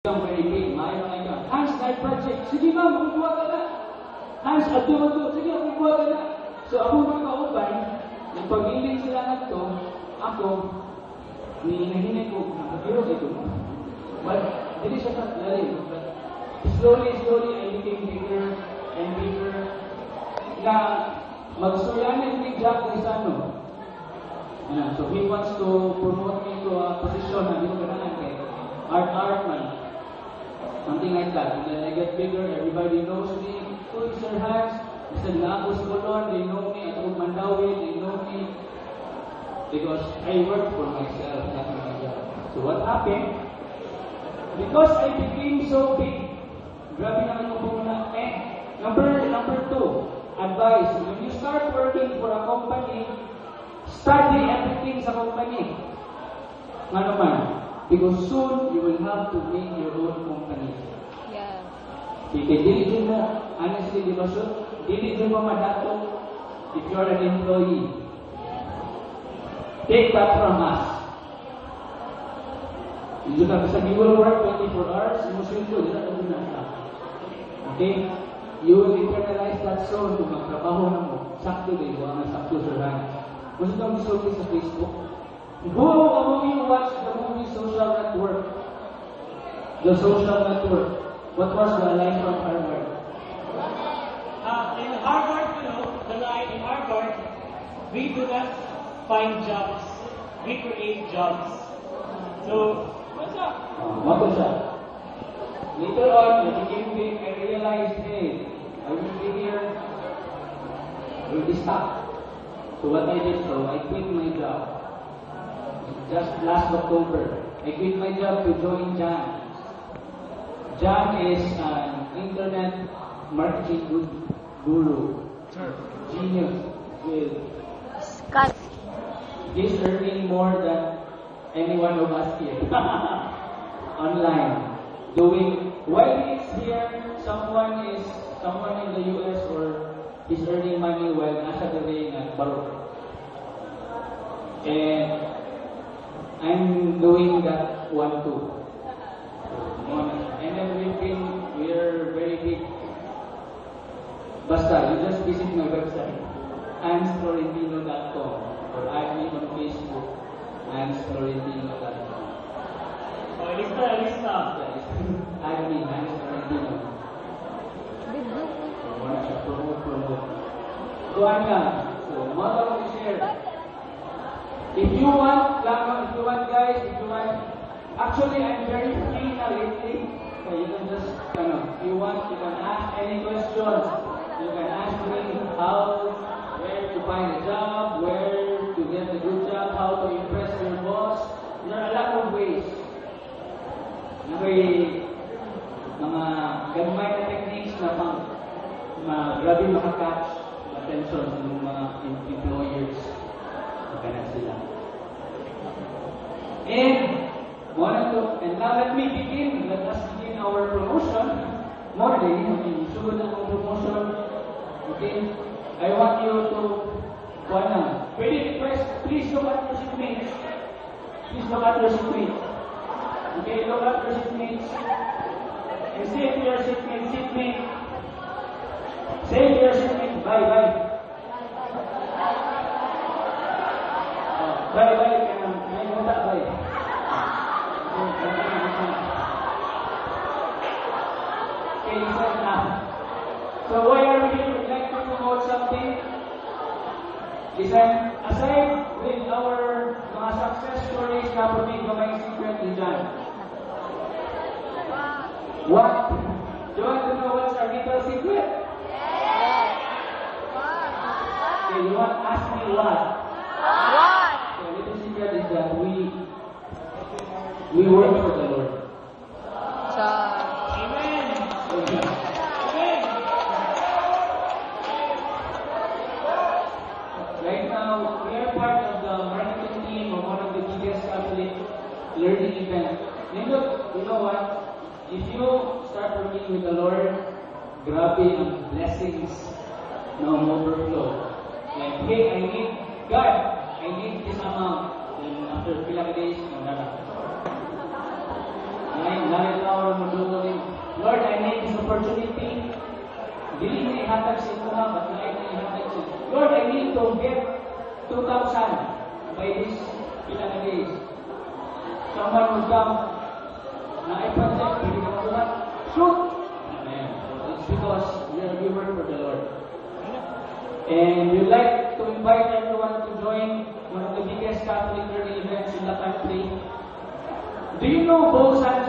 Ang pwede, mayroon na ikaw. Hans, night project. Sige ma'am, magkukuha ka na. Hans, ato. Sige, magkukuha ka na. So ako mga kauban, nang pag-iling sila na ito, ako, hinahinay ko, nakapiro ito mo. But, hindi siya lalim. But slowly, I became bigger and bigger. Na magsuryanin ni Jack Rizano. So he wants to promote me to a position na dito kanahan kay art man. Something like that. And then I get bigger, everybody knows me. Who is Sir Hans? Mr. Nako Sigolon, they know me. Atong Mandawi, they know me. Because I work for myself, not my job. So what happened? Because I became so big, grabe naman ko muna. Number two, advice. When you start working for a company, study everything sa company. Ano man? Because soon, you will have to make your own company. Yeah. Diligent mo, honestly, di ba so? Diligent mo madato if you're an employee. Take that from us. You will work 24 hours, you will do that. Okay? You will internalize that soon kung magtrabaho na mo. Sakto din, wala na sakto sa rang. Gusto kang gusto sa Facebook? Go among you watch the movie Social Network. The Social Network. What was the line from Harvard? In Harvard, the line in Harvard, we do not find jobs, we create jobs. So, what's up? What was that? Later on, when I became big, I realized, hey, I will be here, I will be stuck. So what I did, I quit my job. Just last October, I quit my job to join Jan. Jan is an internet marketing guru. Genius. With Scott. he's earning more than any one of us here. Online. While he's here, someone in the US or he's earning money while nasa gabi at Barok. And I'm doing that one too. And then we're very big. Basta, you just visit my website, hansflorentino.com, or add me on Facebook, hansflorentino.com. Oh, lista. Add me, Hans Florentino. Wala siya, promote. Doon lang. So, mga ko share. If you want, guys, actually, I'm very free now lately. So you can just, if you want, you can ask any questions. You can ask me where to find a job, where to get a good job, how to impress your boss. There are a lot of ways. May mga gamay na techniques na grabe makakatch attention ng mga employers. Maganda sila. And now let me begin. Let us begin our promotion. Morning, sunod ang promotion. Okay? I want you to pwede request, please look at your seatmates. Please look at your seatmates. Okay, look at your seatmates. And say to your seatmate, say to your seatmate, bye. Bye. May muta, bye. Okay, listen now. So why are we here? We'd like to promote something. Listen, aside with our mga success stories na pwede gamay secret ni John. What? Do you want to know what's our little secret? Okay, you want to ask me what? What? The little secret is that we work for the Lord. Amen. Right now, we are part of the marketing team of one of the biggest Catholic learning events. You know what? If you start working with the Lord, grabe ang blessings na overflow. Like, hey, I need this amount. Then after a few days, nagdala. Lahat ihatag sa inyo nga, ba't lahat na ihatag sa inyo? Lord, I need to get 2,000 by this ilang days. Someone will come, na i-project, hindi ka mabuhat. Shoot! Amen. It's because we work for the Lord. And we'd like to invite everyone to join one of the biggest Catholic early events in the country. Do you know Bolsan